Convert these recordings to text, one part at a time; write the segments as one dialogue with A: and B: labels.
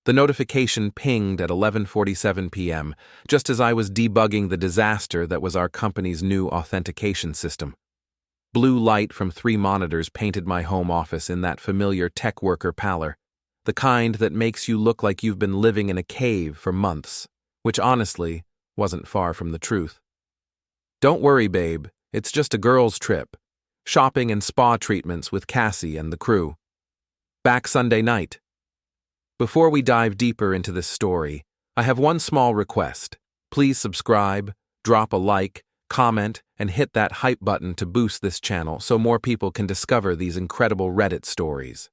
A: The notification pinged at 11:47 p.m., just as I was debugging the disaster that was our company's new authentication system. Blue light from 3 monitors painted my home office in that familiar tech worker pallor, the kind that makes you look like you've been living in a cave for months, which honestly wasn't far from the truth. "Don't worry, babe, it's just a girls' trip. Shopping and spa treatments with Cassie and the crew. Back Sunday night." Before we dive deeper into this story, I have one small request. Please subscribe, drop a like, comment, and hit that hype button to boost this channel so more people can discover these incredible Reddit stories.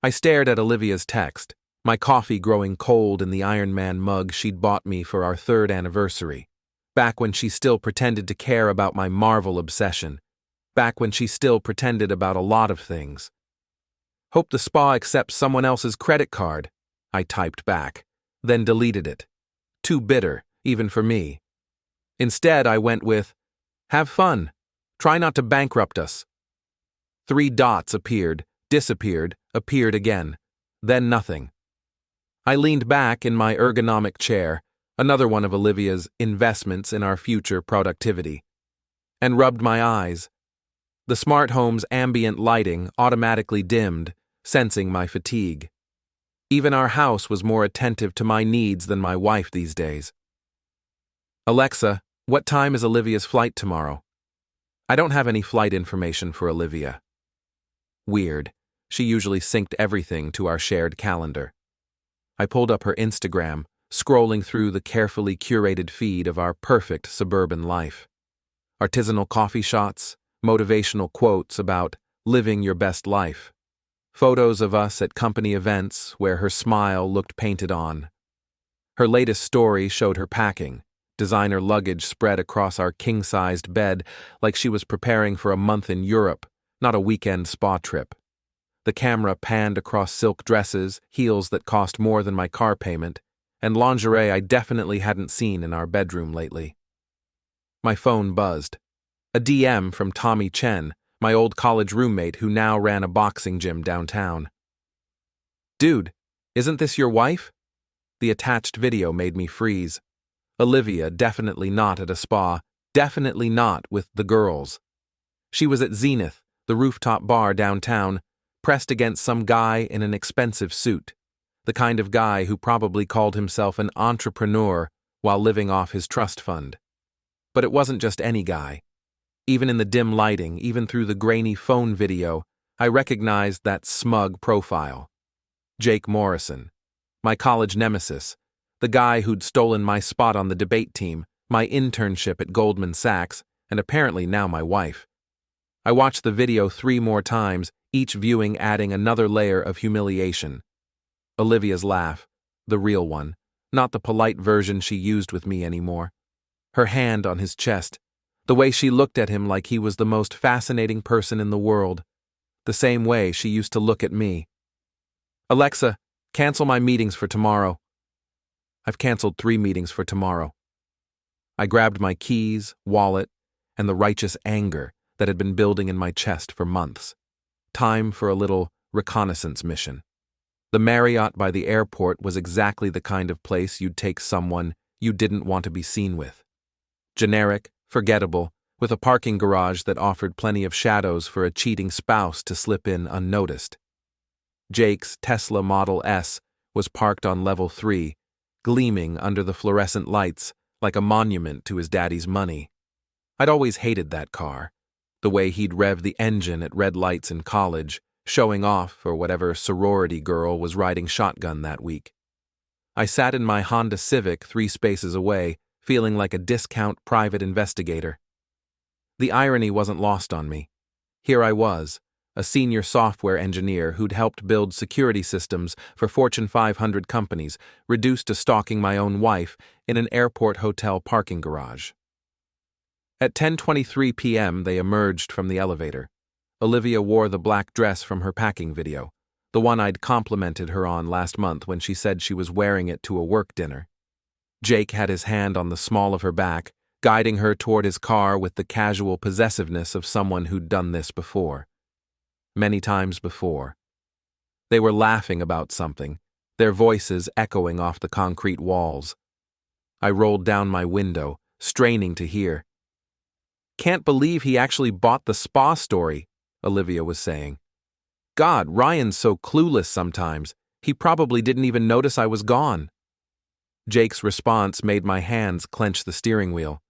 A: I stared at Olivia's text, my coffee growing cold in the Iron Man mug she'd bought me for our 3rd anniversary, back when she still pretended to care about my Marvel obsession, back when she still pretended about a lot of things. "Hope the spa accepts someone else's credit card," I typed back, then deleted it. Too bitter, even for me. Instead, I went with, "Have fun. Try not to bankrupt us." 3 dots appeared, disappeared, appeared again, then nothing. I leaned back in my ergonomic chair, another one of Olivia's investments in our future productivity, and rubbed my eyes. The smart home's ambient lighting automatically dimmed, sensing my fatigue. Even our house was more attentive to my needs than my wife these days. "Alexa, what time is Olivia's flight tomorrow?" I don't have any flight information for Olivia. Weird. She usually synced everything to our shared calendar. I pulled up her Instagram, scrolling through the carefully curated feed of our perfect suburban life. Artisanal coffee shots, motivational quotes about living your best life. Photos of us at company events where her smile looked painted on. Her latest story showed her packing, designer luggage spread across our king-sized bed like she was preparing for a month in Europe, not a weekend spa trip. The camera panned across silk dresses, heels that cost more than my car payment, and lingerie I definitely hadn't seen in our bedroom lately. My phone buzzed. A DM from Tommy Chen, my old college roommate who now ran a boxing gym downtown. "Dude, isn't this your wife?" The attached video made me freeze. Olivia definitely not at a spa, definitely not with the girls. She was at Zenith, the rooftop bar downtown, pressed against some guy in an expensive suit, the kind of guy who probably called himself an entrepreneur while living off his trust fund. But it wasn't just any guy. Even in the dim lighting, even through the grainy phone video, I recognized that smug profile. Jake Morrison, my college nemesis, the guy who'd stolen my spot on the debate team, my internship at Goldman Sachs, and apparently now my wife. I watched the video 3 more times, each viewing adding another layer of humiliation. Olivia's laugh, the real one, not the polite version she used with me anymore. Her hand on his chest, the way she looked at him like he was the most fascinating person in the world, the same way she used to look at me. "Alexa, cancel my meetings for tomorrow." I've canceled 3 meetings for tomorrow. I grabbed my keys, wallet, and the righteous anger that had been building in my chest for months. Time for a little reconnaissance mission. The Marriott by the airport was exactly the kind of place you'd take someone you didn't want to be seen with. Generic, forgettable, with a parking garage that offered plenty of shadows for a cheating spouse to slip in unnoticed. Jake's Tesla Model S was parked on level 3, gleaming under the fluorescent lights like a monument to his daddy's money. I'd always hated that car, the way he'd rev the engine at red lights in college, showing off for whatever sorority girl was riding shotgun that week. I sat in my Honda Civic 3 spaces away, feeling like a discount private investigator. The irony wasn't lost on me. Here I was, a senior software engineer who'd helped build security systems for Fortune 500 companies, reduced to stalking my own wife in an airport hotel parking garage. At 10:23 p.m., they emerged from the elevator. Olivia wore the black dress from her packing video, the one I'd complimented her on last month when she said she was wearing it to a work dinner. Jake had his hand on the small of her back, guiding her toward his car with the casual possessiveness of someone who'd done this before. Many times before. They were laughing about something, their voices echoing off the concrete walls. I rolled down my window, straining to hear. "Can't believe he actually bought the spa story," Olivia was saying. "God, Ryan's so clueless sometimes. He probably didn't even notice I was gone." Jake's response made my hands clench the steering wheel.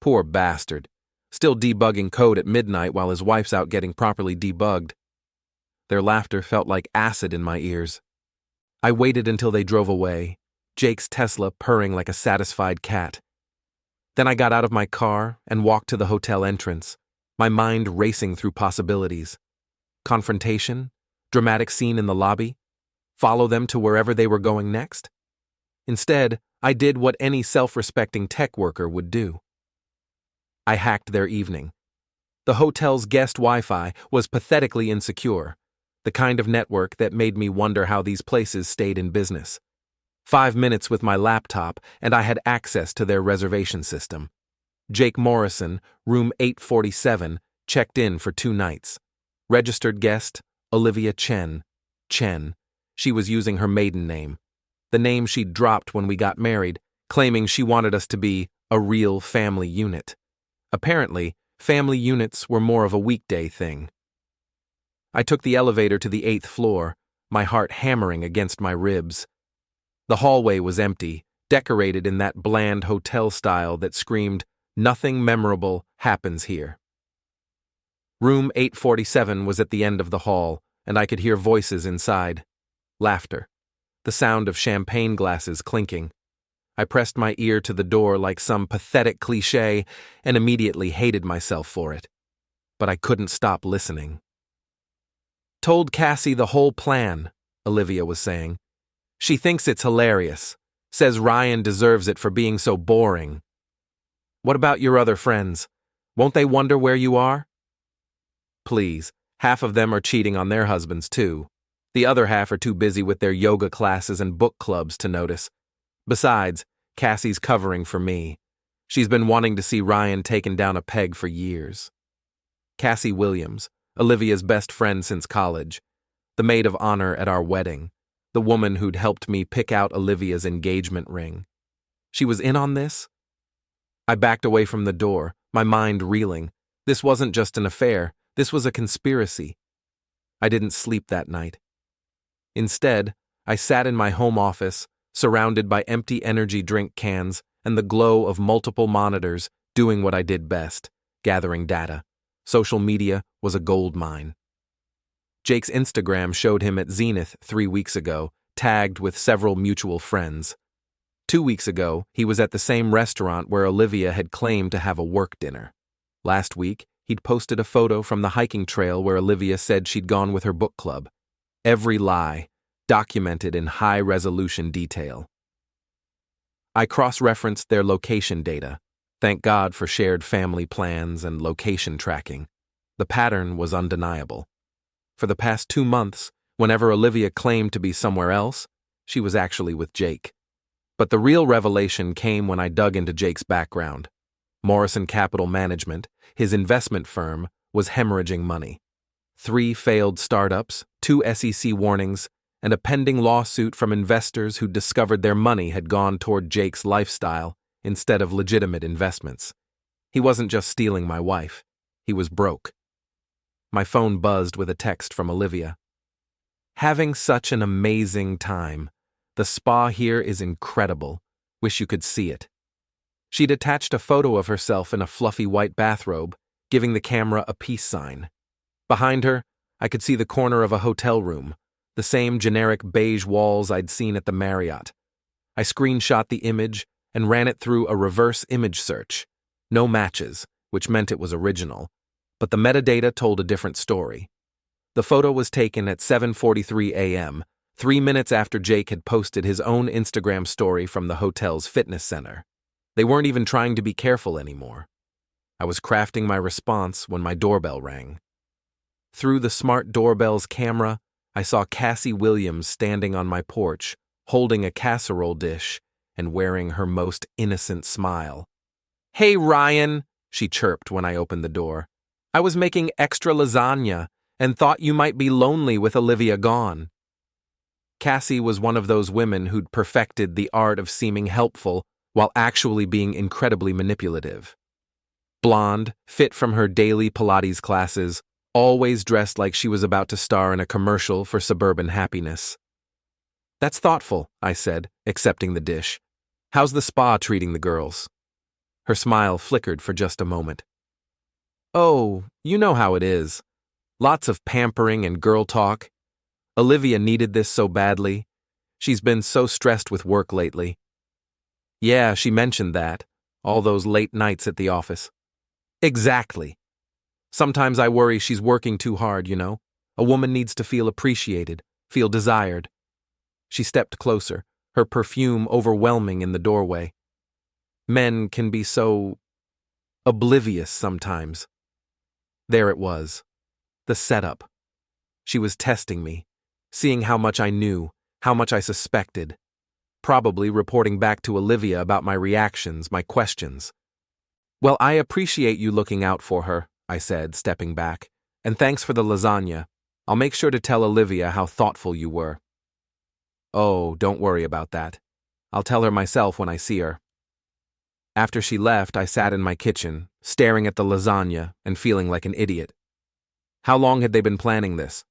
A: Poor bastard. Still debugging code at midnight while his wife's out getting properly debugged. Their laughter felt like acid in my ears. I waited until they drove away, Jake's Tesla purring like a satisfied cat. Then I got out of my car and walked to the hotel entrance, my mind racing through possibilities. Confrontation? Dramatic scene in the lobby? Follow them to wherever they were going next? Instead, I did what any self-respecting tech worker would do. I hacked their evening. The hotel's guest Wi-Fi was pathetically insecure, the kind of network that made me wonder how these places stayed in business. 5 minutes with my laptop, and I had access to their reservation system. Jake Morrison, room 847, checked in for 2 nights. Registered guest, Olivia Chen. Chen. She was using her maiden name, the name she'd dropped when we got married, claiming she wanted us to be a real family unit. Apparently, family units were more of a weekday thing. I took the elevator to the 8th floor, my heart hammering against my ribs. The hallway was empty, decorated in that bland hotel style that screamed, "Nothing memorable happens here." Room 847 was at the end of the hall, and I could hear voices inside. Laughter. The sound of champagne glasses clinking. I pressed my ear to the door like some pathetic cliché and immediately hated myself for it. But I couldn't stop listening. "Told Cassie the whole plan," Olivia was saying. "She thinks it's hilarious. Says Ryan deserves it for being so boring. What about your other friends? Won't they wonder where you are?" Please, half of them are cheating on their husbands too. The other half are too busy with their yoga classes and book clubs to notice. Besides, Cassie's covering for me. She's been wanting to see Ryan taken down a peg for years. Cassie Williams, Olivia's best friend since college, the maid of honor at our wedding, the woman who'd helped me pick out Olivia's engagement ring. She was in on this? I backed away from the door, my mind reeling. This wasn't just an affair, this was a conspiracy. I didn't sleep that night. Instead, I sat in my home office, surrounded by empty energy drink cans and the glow of multiple monitors, doing what I did best, gathering data. Social media was a gold mine. Jake's Instagram showed him at Zenith 3 weeks ago, tagged with several mutual friends. 2 weeks ago, he was at the same restaurant where Olivia had claimed to have a work dinner. Last week, he'd posted a photo from the hiking trail where Olivia said she'd gone with her book club. Every lie, documented in high-resolution detail. I cross-referenced their location data. Thank God for shared family plans and location tracking. The pattern was undeniable. For the past 2 months, whenever Olivia claimed to be somewhere else, she was actually with Jake. But the real revelation came when I dug into Jake's background. Morrison Capital Management, his investment firm, was hemorrhaging money. 3 failed startups, 2 SEC warnings, and a pending lawsuit from investors who discovered their money had gone toward Jake's lifestyle instead of legitimate investments. He wasn't just stealing my wife. He was broke. My phone buzzed with a text from Olivia. "Having such an amazing time. The spa here is incredible. Wish you could see it." She'd attached a photo of herself in a fluffy white bathrobe, giving the camera a peace sign. Behind her, I could see the corner of a hotel room, the same generic beige walls I'd seen at the Marriott. I screenshot the image and ran it through a reverse image search. No matches, which meant it was original, but the metadata told a different story. The photo was taken at 7:43 a.m., 3 minutes after Jake had posted his own Instagram story from the hotel's fitness center. They weren't even trying to be careful anymore. I was crafting my response when my doorbell rang. Through the smart doorbell's camera, I saw Cassie Williams standing on my porch, holding a casserole dish and wearing her most innocent smile. "Hey, Ryan," she chirped when I opened the door. "I was making extra lasagna and thought you might be lonely with Olivia gone." Cassie was one of those women who'd perfected the art of seeming helpful while actually being incredibly manipulative. Blonde, fit from her daily Pilates classes, always dressed like she was about to star in a commercial for suburban happiness. "That's thoughtful," I said, accepting the dish. "How's the spa treating the girls?" Her smile flickered for just a moment. "Oh, you know how it is. Lots of pampering and girl talk. Olivia needed this so badly. She's been so stressed with work lately." "Yeah, she mentioned that. All those late nights at the office." "Exactly. Sometimes I worry she's working too hard, you know. A woman needs to feel appreciated, feel desired." She stepped closer, her perfume overwhelming in the doorway. "Men can be so oblivious sometimes." There it was. The setup. She was testing me, seeing how much I knew, how much I suspected. Probably reporting back to Olivia about my reactions, my questions. "Well, I appreciate you looking out for her," I said, stepping back. "And thanks for the lasagna. I'll make sure to tell Olivia how thoughtful you were." "Oh, don't worry about that. I'll tell her myself when I see her." After she left, I sat in my kitchen, staring at the lasagna and feeling like an idiot. How long had they been planning this?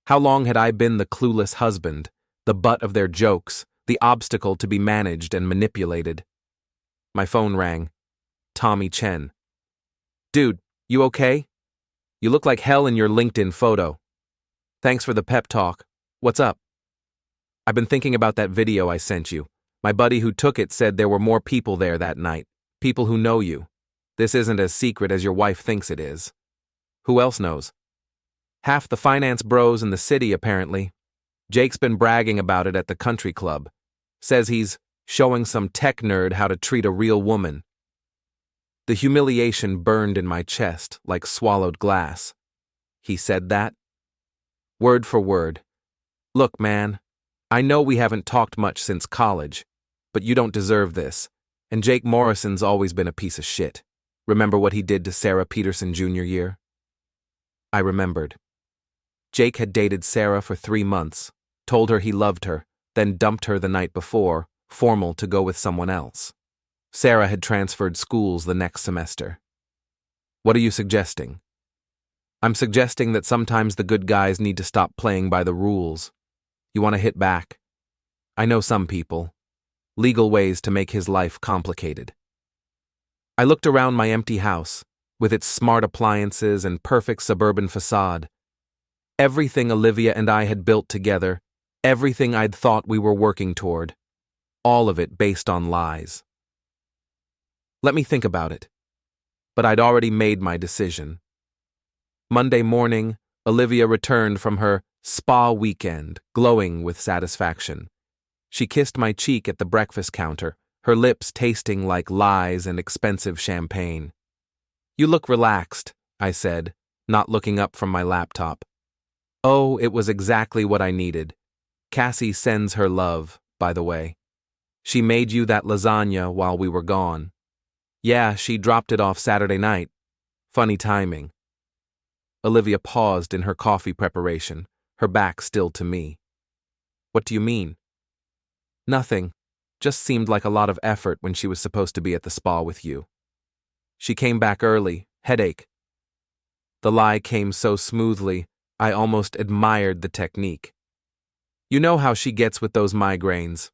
A: How long had I been the clueless husband, the butt of their jokes, the obstacle to be managed and manipulated? My phone rang. Tommy Chen. "Dude, you okay? You look like hell in your LinkedIn photo. Thanks for the pep talk. What's up?" "I've been thinking about that video I sent you. My buddy who took it said there were more people there that night. People who know you. This isn't as secret as your wife thinks it is." "Who else knows?" "Half the finance bros in the city, apparently. Jake's been bragging about it at the country club. Says he's showing some tech nerd how to treat a real woman." The humiliation burned in my chest like swallowed glass. He said that? Word for word. "Look, man, I know we haven't talked much since college, but you don't deserve this, and Jake Morrison's always been a piece of shit. Remember what he did to Sarah Peterson junior year?" I remembered. Jake had dated Sarah for 3 months, told her he loved her, then dumped her the night before, formal to go with someone else. Sarah had transferred schools the next semester. "What are you suggesting?" "I'm suggesting that sometimes the good guys need to stop playing by the rules. You want to hit back? I know some people. Legal ways to make his life complicated." I looked around my empty house, with its smart appliances and perfect suburban facade. Everything Olivia and I had built together, everything I'd thought we were working toward, all of it based on lies. Let me think about it. But I'd already made my decision. Monday morning, Olivia returned from her spa weekend, glowing with satisfaction. She kissed my cheek at the breakfast counter, her lips tasting like lies and expensive champagne. "You look relaxed," I said, not looking up from my laptop. Oh, it was exactly what I needed. Cassie sends her love, by the way. She made you that lasagna while we were gone. Yeah, she dropped it off Saturday night. Funny timing. Olivia paused in her coffee preparation, her back still to me. "What do you mean?" "Nothing. Just seemed like a lot of effort when she was supposed to be at the spa with you. She came back early, headache." The lie came so smoothly, I almost admired the technique. "You know how she gets with those migraines."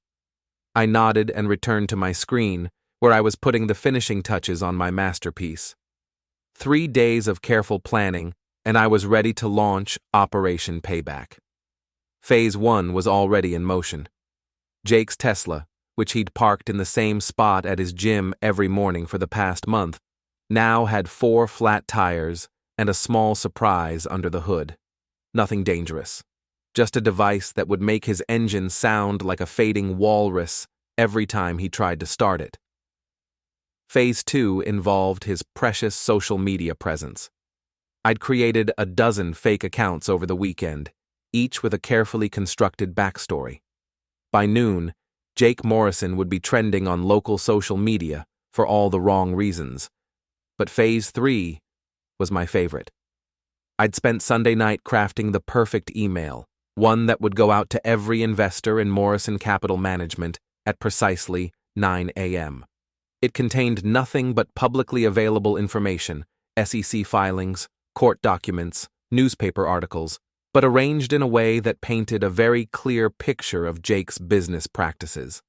A: I nodded and returned to my screen, where I was putting the finishing touches on my masterpiece. 3 days of careful planning, and I was ready to launch Operation Payback. Phase 1 was already in motion. Jake's Tesla, which he'd parked in the same spot at his gym every morning for the past month, now had 4 flat tires and a small surprise under the hood. Nothing dangerous. Just a device that would make his engine sound like a fading walrus every time he tried to start it. Phase 2 involved his precious social media presence. I'd created a dozen fake accounts over the weekend, each with a carefully constructed backstory. By noon, Jake Morrison would be trending on local social media for all the wrong reasons. But Phase 3 was my favorite. I'd spent Sunday night crafting the perfect email, one that would go out to every investor in Morrison Capital Management at precisely 9 a.m. It contained nothing but publicly available information, SEC filings, court documents, newspaper articles, but arranged in a way that painted a very clear picture of Jake's business practices.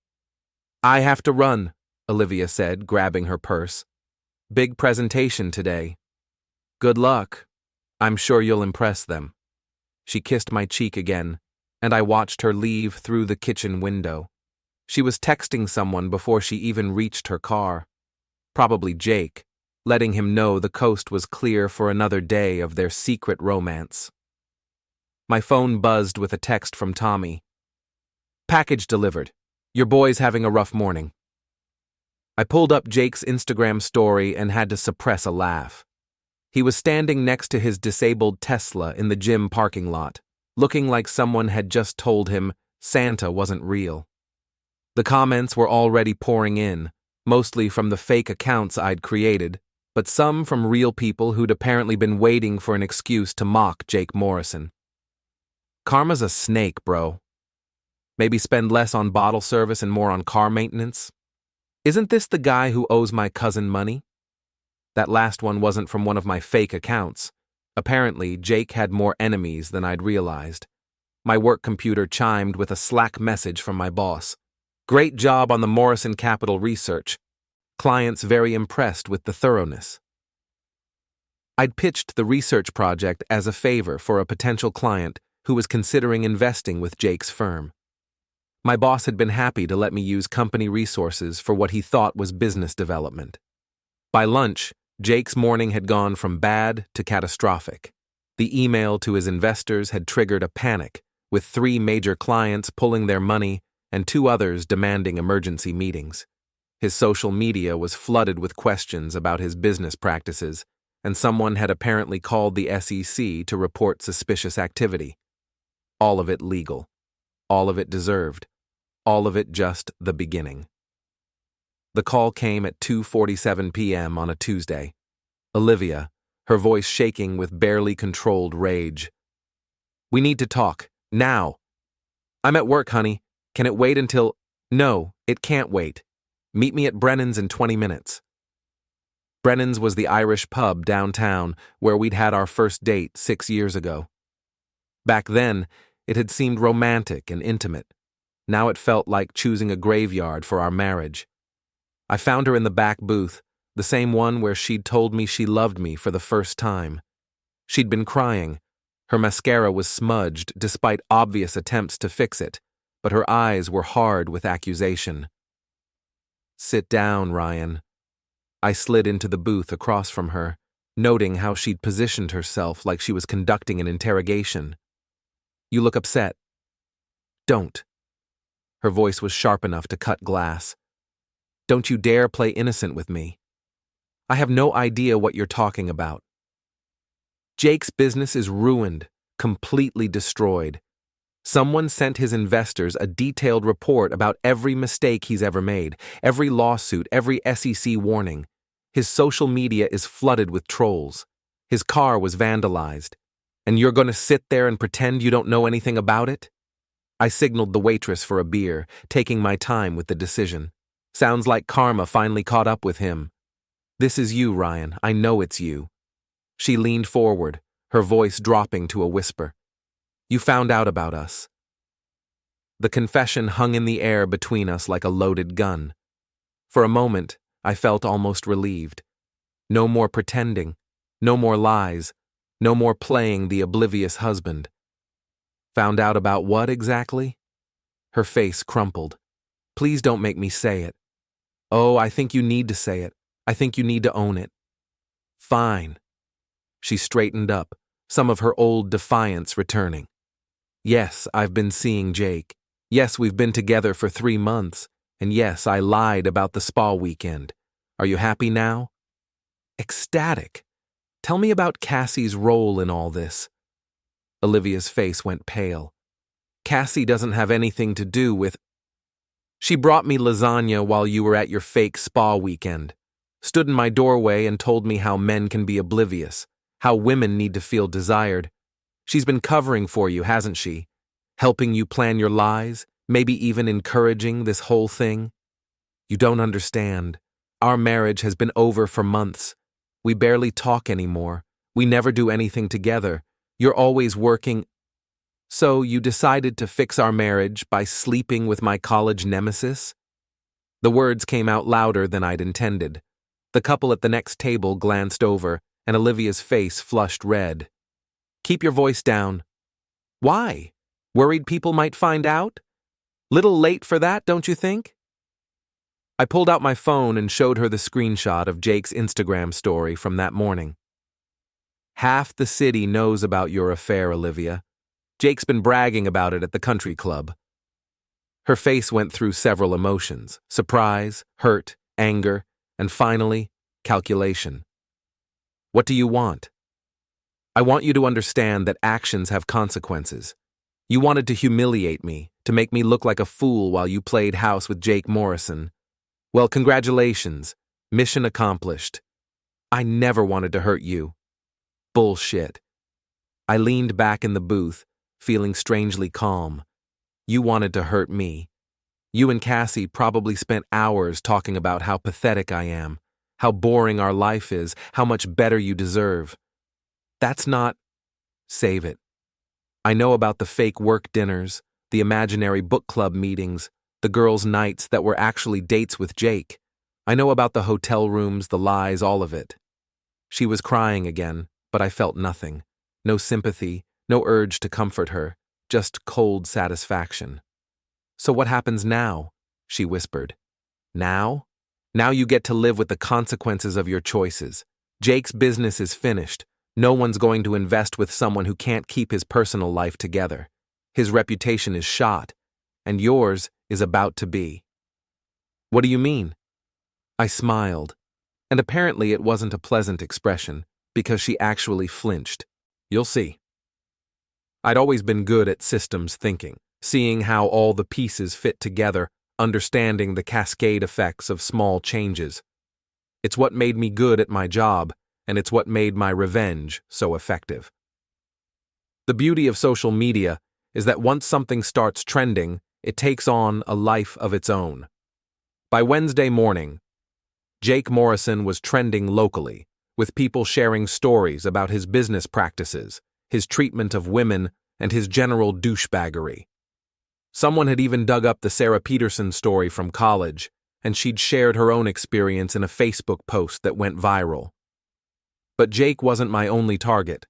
A: "I have to run," Olivia said, grabbing her purse. "Big presentation today." "Good luck. I'm sure you'll impress them." She kissed my cheek again, and I watched her leave through the kitchen window. She was texting someone before she even reached her car. Probably Jake, letting him know the coast was clear for another day of their secret romance. My phone buzzed with a text from Tommy. "Package delivered. Your boy's having a rough morning." I pulled up Jake's Instagram story and had to suppress a laugh. He was standing next to his disabled Tesla in the gym parking lot, looking like someone had just told him Santa wasn't real. The comments were already pouring in, mostly from the fake accounts I'd created, but some from real people who'd apparently been waiting for an excuse to mock Jake Morrison. "Karma's a snake, bro. Maybe spend less on bottle service and more on car maintenance? Isn't this the guy who owes my cousin money?" That last one wasn't from one of my fake accounts. Apparently, Jake had more enemies than I'd realized. My work computer chimed with a Slack message from my boss. "Great job on the Morrison Capital research. Clients very impressed with the thoroughness." I'd pitched the research project as a favor for a potential client who was considering investing with Jake's firm. My boss had been happy to let me use company resources for what he thought was business development. By lunch, Jake's morning had gone from bad to catastrophic. The email to his investors had triggered a panic, with 3 major clients pulling their money and 2 others demanding emergency meetings. His social media was flooded with questions about his business practices, and someone had apparently called the SEC to report suspicious activity. All of it legal. All of it deserved. All of it just the beginning. The call came at 2:47 p.m. on a Tuesday. Olivia, her voice shaking with barely controlled rage. "We need to talk. Now." "I'm at work, honey. Can it wait until—" "No, it can't wait. Meet me at Brennan's in 20 minutes. Brennan's was the Irish pub downtown where we'd had our first date 6 years ago. Back then, it had seemed romantic and intimate. Now it felt like choosing a graveyard for our marriage. I found her in the back booth, the same one where she'd told me she loved me for the first time. She'd been crying. Her mascara was smudged despite obvious attempts to fix it, but her eyes were hard with accusation. "Sit down, Ryan." I slid into the booth across from her, noting how she'd positioned herself like she was conducting an interrogation. "You look upset." "Don't." Her voice was sharp enough to cut glass. "Don't you dare play innocent with me. I have no idea what you're talking about. Jake's business is ruined, completely destroyed. Someone sent his investors a detailed report about every mistake he's ever made, every lawsuit, every SEC warning. His social media is flooded with trolls. His car was vandalized. And you're going to sit there and pretend you don't know anything about it?" I signaled the waitress for a beer, taking my time with the decision. Sounds like karma finally caught up with him. "This is you, Ryan. I know it's you." She leaned forward, her voice dropping to a whisper. "You found out about us." The confession hung in the air between us like a loaded gun. For a moment, I felt almost relieved. No more pretending, no more lies, no more playing the oblivious husband. "Found out about what exactly?" Her face crumpled. "Please don't make me say it." "Oh, I think you need to say it. I think you need to own it." "Fine." She straightened up, some of her old defiance returning. "Yes, I've been seeing Jake. Yes, we've been together for 3 months. And yes, I lied about the spa weekend. Are you happy now?" "Ecstatic. Tell me about Cassie's role in all this." Olivia's face went pale. "Cassie doesn't have anything to do with—" "She brought me lasagna while you were at your fake spa weekend. Stood in my doorway and told me how men can be oblivious, how women need to feel desired. She's been covering for you, hasn't she? helping you plan your lies, maybe even encouraging this whole thing? You don't understand. Our marriage has been over for months. We barely talk anymore. We never do anything together. You're always working. So you decided to fix our marriage by sleeping with my college nemesis? The words came out louder than I'd intended. The couple at the next table glanced over, and Olivia's face flushed red. Keep your voice down. Why? Worried people might find out? Little late for that, don't you think? I pulled out my phone and showed her the screenshot of Jake's Instagram story from that morning. Half the city knows about your affair, Olivia. Jake's been bragging about it at the country club. Her face went through several emotions: surprise, hurt, anger, and finally, calculation. What do you want? I want you to understand that actions have consequences. You wanted to humiliate me, to make me look like a fool while you played house with Jake Morrison. Well, congratulations. Mission accomplished. I never wanted to hurt you. Bullshit. I leaned back in the booth, feeling strangely calm. You wanted to hurt me. You and Cassie probably spent hours talking about how pathetic I am, how boring our life is, how much better you deserve. That's not... Save it. I know about the fake work dinners, the imaginary book club meetings, the girls' nights that were actually dates with Jake. I know about the hotel rooms, the lies, all of it. She was crying again, but I felt nothing. No sympathy, no urge to comfort her, just cold satisfaction. So what happens now? She whispered. Now? Now you get to live with the consequences of your choices. Jake's business is finished. No one's going to invest with someone who can't keep his personal life together. His reputation is shot, and yours is about to be. What do you mean? I smiled, and apparently it wasn't a pleasant expression, because she actually flinched. You'll see. I'd always been good at systems thinking, seeing how all the pieces fit together, understanding the cascade effects of small changes. It's what made me good at my job, and it's what made my revenge so effective. The beauty of social media is that once something starts trending, it takes on a life of its own. By Wednesday morning, Jake Morrison was trending locally, with people sharing stories about his business practices, his treatment of women, and his general douchebaggery. Someone had even dug up the Sarah Peterson story from college, and she'd shared her own experience in a Facebook post that went viral. But Jake wasn't my only target.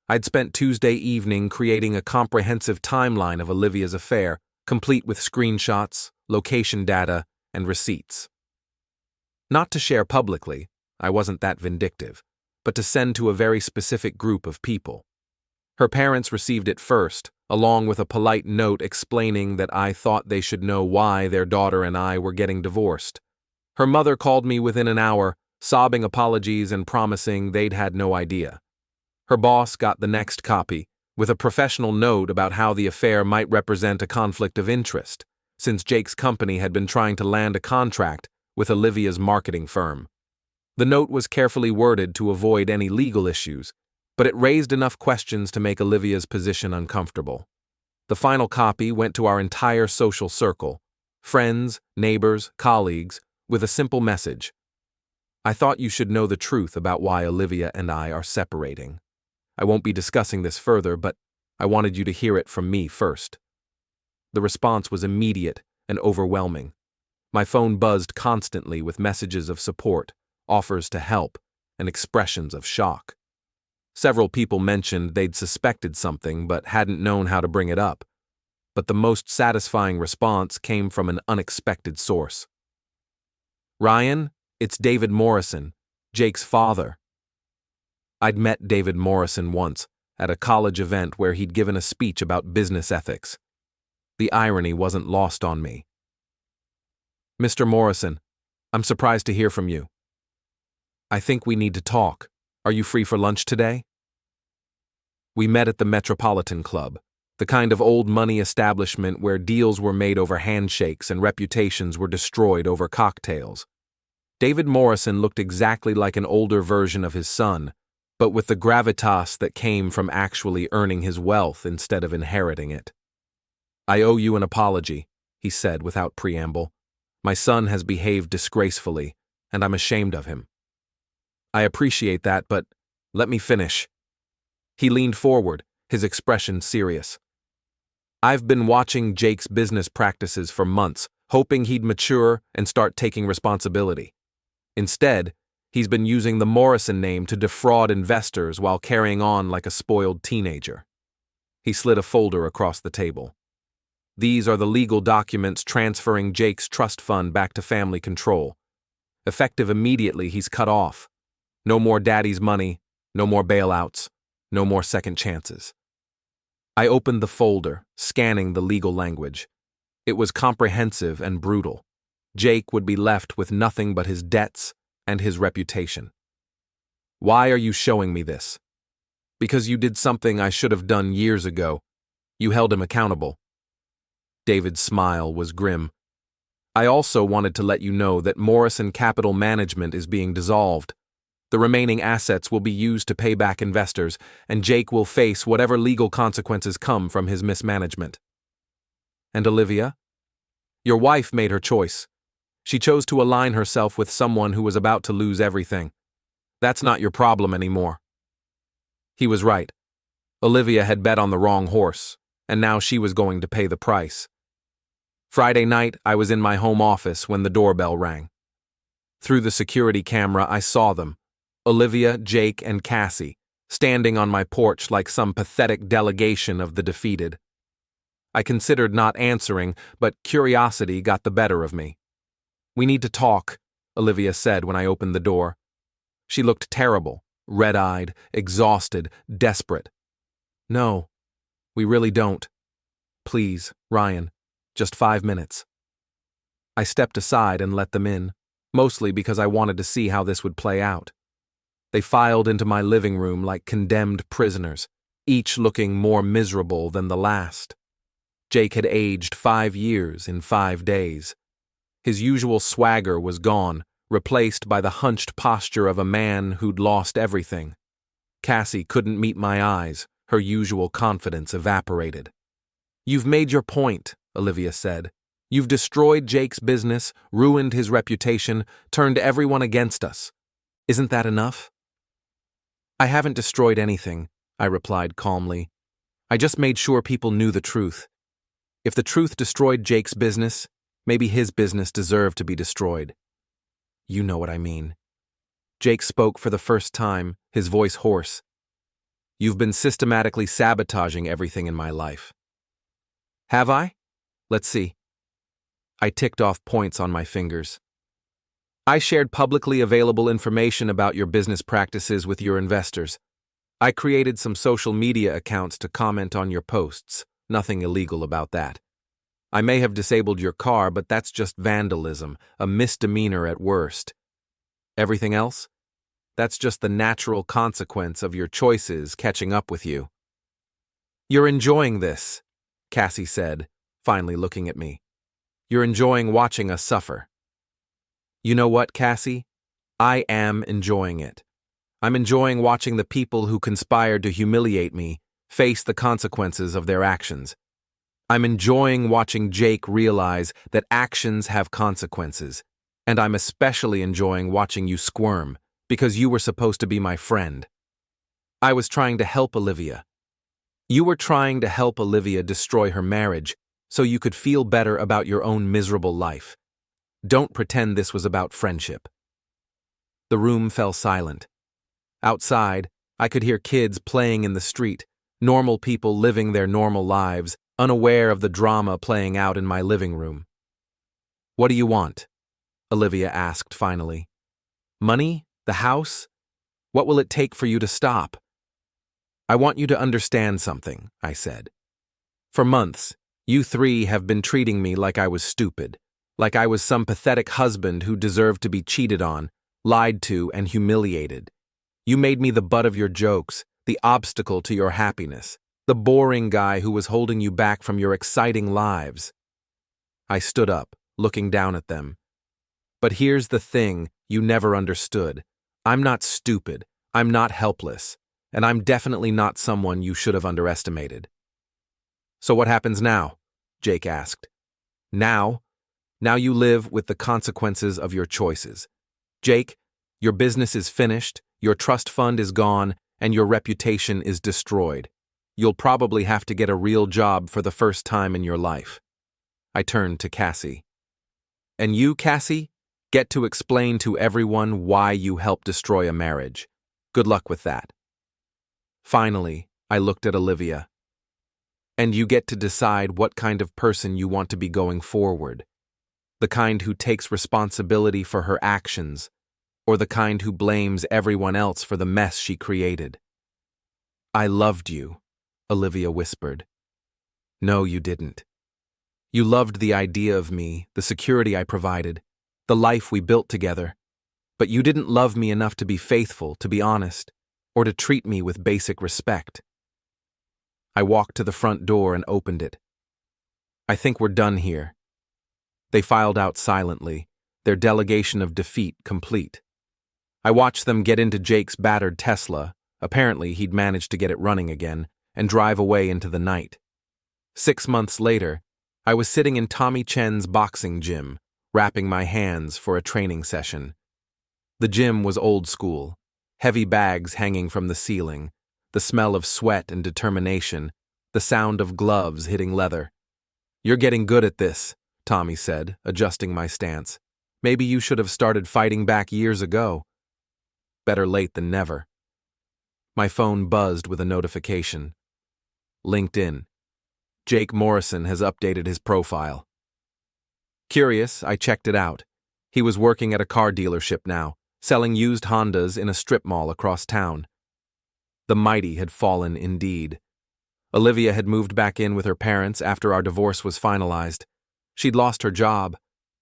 A: I'd spent Tuesday evening creating a comprehensive timeline of Olivia's affair, complete with screenshots, location data, and receipts. Not to share publicly, I wasn't that vindictive, but to send to a very specific group of people. Her parents received it first, along with a polite note explaining that I thought they should know why their daughter and I were getting divorced. Her mother called me within an hour, sobbing apologies and promising they'd had no idea. Her boss got the next copy, with a professional note about how the affair might represent a conflict of interest, since Jake's company had been trying to land a contract with Olivia's marketing firm. The note was carefully worded to avoid any legal issues, but it raised enough questions to make Olivia's position uncomfortable. The final copy went to our entire social circle, friends, neighbors, colleagues, with a simple message. I thought you should know the truth about why Olivia and I are separating. I won't be discussing this further, but I wanted you to hear it from me first. The response was immediate and overwhelming. My phone buzzed constantly with messages of support, offers to help, and expressions of shock. Several people mentioned they'd suspected something but hadn't known how to bring it up. But the most satisfying response came from an unexpected source. Ryan, it's David Morrison, Jake's father. I'd met David Morrison once, at a college event where he'd given a speech about business ethics. The irony wasn't lost on me. Mr. Morrison, I'm surprised to hear from you. I think we need to talk. Are you free for lunch today? We met at the Metropolitan Club, the kind of old money establishment where deals were made over handshakes and reputations were destroyed over cocktails. David Morrison looked exactly like an older version of his son, but with the gravitas that came from actually earning his wealth instead of inheriting it. I owe you an apology, he said without preamble. My son has behaved disgracefully, and I'm ashamed of him. I appreciate that, but let me finish. He leaned forward, his expression serious. I've been watching Jake's business practices for months, hoping he'd mature and start taking responsibility. Instead, he's been using the Morrison name to defraud investors while carrying on like a spoiled teenager. He slid a folder across the table. These are the legal documents transferring Jake's trust fund back to family control. Effective immediately, he's cut off. No more daddy's money, no more bailouts, no more second chances. I opened the folder, scanning the legal language. It was comprehensive and brutal. Jake would be left with nothing but his debts and his reputation. Why are you showing me this? Because you did something I should have done years ago. You held him accountable. David's smile was grim. I also wanted to let you know that Morrison Capital Management is being dissolved. The remaining assets will be used to pay back investors, and Jake will face whatever legal consequences come from his mismanagement. And Olivia? Your wife made her choice. She chose to align herself with someone who was about to lose everything. That's not your problem anymore. He was right. Olivia had bet on the wrong horse, and now she was going to pay the price. Friday night, I was in my home office when the doorbell rang. Through the security camera, I saw them, Olivia, Jake, and Cassie, standing on my porch like some pathetic delegation of the defeated. I considered not answering, but curiosity got the better of me. We need to talk, Olivia said when I opened the door. She looked terrible, red-eyed, exhausted, desperate. No, we really don't. Please, Ryan, just 5 minutes. I stepped aside and let them in, mostly because I wanted to see how this would play out. They filed into my living room like condemned prisoners, each looking more miserable than the last. Jake had aged 5 years in 5 days. His usual swagger was gone, replaced by the hunched posture of a man who'd lost everything. Cassie couldn't meet my eyes, her usual confidence evaporated. You've made your point, Olivia said. You've destroyed Jake's business, ruined his reputation, turned everyone against us. Isn't that enough? I haven't destroyed anything, I replied calmly. I just made sure people knew the truth. If the truth destroyed Jake's business, maybe his business deserved to be destroyed. You know what I mean. Jake spoke for the first time, his voice hoarse. You've been systematically sabotaging everything in my life. Have I? Let's see. I ticked off points on my fingers. I shared publicly available information about your business practices with your investors. I created some social media accounts to comment on your posts. Nothing illegal about that. I may have disabled your car, but that's just vandalism, a misdemeanor at worst. Everything else? That's just the natural consequence of your choices catching up with you. You're enjoying this, Cassie said, finally looking at me. You're enjoying watching us suffer. You know what, Cassie? I am enjoying it. I'm enjoying watching the people who conspired to humiliate me face the consequences of their actions. I'm enjoying watching Jake realize that actions have consequences, and I'm especially enjoying watching you squirm because you were supposed to be my friend. I was trying to help Olivia. You were trying to help Olivia destroy her marriage so you could feel better about your own miserable life. Don't pretend this was about friendship. The room fell silent. Outside, I could hear kids playing in the street, normal people living their normal lives, unaware of the drama playing out in my living room. What do you want? Olivia asked finally. Money? The house? What will it take for you to stop? I want you to understand something, I said. For months, you three have been treating me like I was stupid, like I was some pathetic husband who deserved to be cheated on, lied to, and humiliated. You made me the butt of your jokes, the obstacle to your happiness, the boring guy who was holding you back from your exciting lives. I stood up, looking down at them. But here's the thing you never understood. I'm not stupid, I'm not helpless, and I'm definitely not someone you should have underestimated. So what happens now? Jake asked. Now you live with the consequences of your choices. Jake, your business is finished, your trust fund is gone, and your reputation is destroyed. You'll probably have to get a real job for the first time in your life. I turned to Cassie. And you, Cassie, get to explain to everyone why you helped destroy a marriage. Good luck with that. Finally, I looked at Olivia. And you get to decide what kind of person you want to be going forward. The kind who takes responsibility for her actions, or the kind who blames everyone else for the mess she created. I loved you, Olivia whispered. No, you didn't. You loved the idea of me, the security I provided, the life we built together, but you didn't love me enough to be faithful, to be honest, or to treat me with basic respect. I walked to the front door and opened it. I think we're done here. They filed out silently, their delegation of defeat complete. I watched them get into Jake's battered Tesla, apparently he'd managed to get it running again, and drive away into the night. 6 months later, I was sitting in Tommy Chen's boxing gym, wrapping my hands for a training session. The gym was old school, heavy bags hanging from the ceiling, the smell of sweat and determination, the sound of gloves hitting leather. You're getting good at this, Tommy said, adjusting my stance. Maybe you should have started fighting back years ago. Better late than never. My phone buzzed with a notification. LinkedIn. Jake Morrison has updated his profile. Curious, I checked it out. He was working at a car dealership now, selling used Hondas in a strip mall across town. The mighty had fallen indeed. Olivia had moved back in with her parents after our divorce was finalized. She'd lost her job,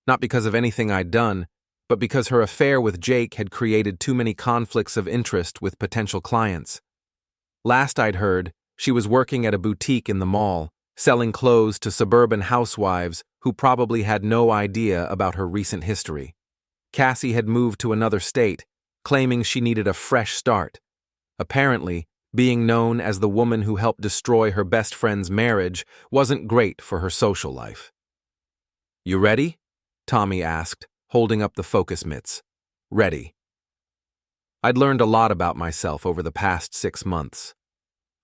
A: not because of anything I'd done, but because her affair with Jake had created too many conflicts of interest with potential clients. Last I'd heard, she was working at a boutique in the mall, selling clothes to suburban housewives who probably had no idea about her recent history. Cassie had moved to another state, claiming she needed a fresh start. Apparently, being known as the woman who helped destroy her best friend's marriage wasn't great for her social life. You ready? Tommy asked, holding up the focus mitts. Ready. I'd learned a lot about myself over the past 6 months.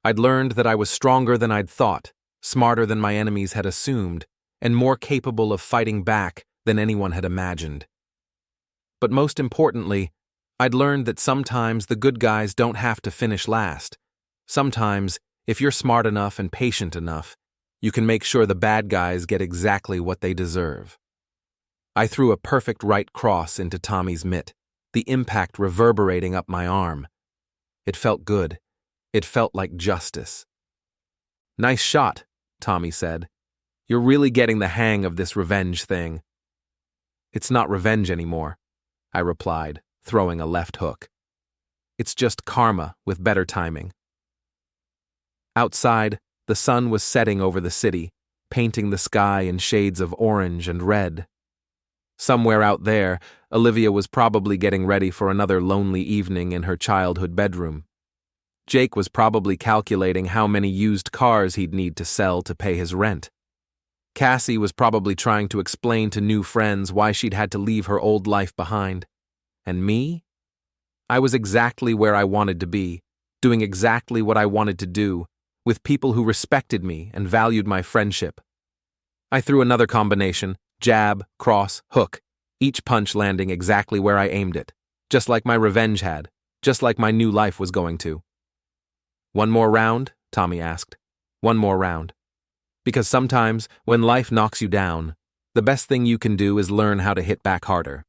A: I'd learned that I was stronger than I'd thought, smarter than my enemies had assumed, and more capable of fighting back than anyone had imagined. But most importantly, I'd learned that sometimes the good guys don't have to finish last. Sometimes, if you're smart enough and patient enough, you can make sure the bad guys get exactly what they deserve. I threw a perfect right cross into Tommy's mitt, the impact reverberating up my arm. It felt good. It felt like justice. Nice shot, Tommy said. You're really getting the hang of this revenge thing. It's not revenge anymore, I replied, throwing a left hook. It's just karma with better timing. Outside, the sun was setting over the city, painting the sky in shades of orange and red. Somewhere out there, Olivia was probably getting ready for another lonely evening in her childhood bedroom. Jake was probably calculating how many used cars he'd need to sell to pay his rent. Cassie was probably trying to explain to new friends why she'd had to leave her old life behind. And me? I was exactly where I wanted to be, doing exactly what I wanted to do, with people who respected me and valued my friendship. I threw another combination, jab, cross, hook, each punch landing exactly where I aimed it, just like my revenge had, just like my new life was going to. One more round? Tommy asked. One more round. Because sometimes, when life knocks you down, the best thing you can do is learn how to hit back harder.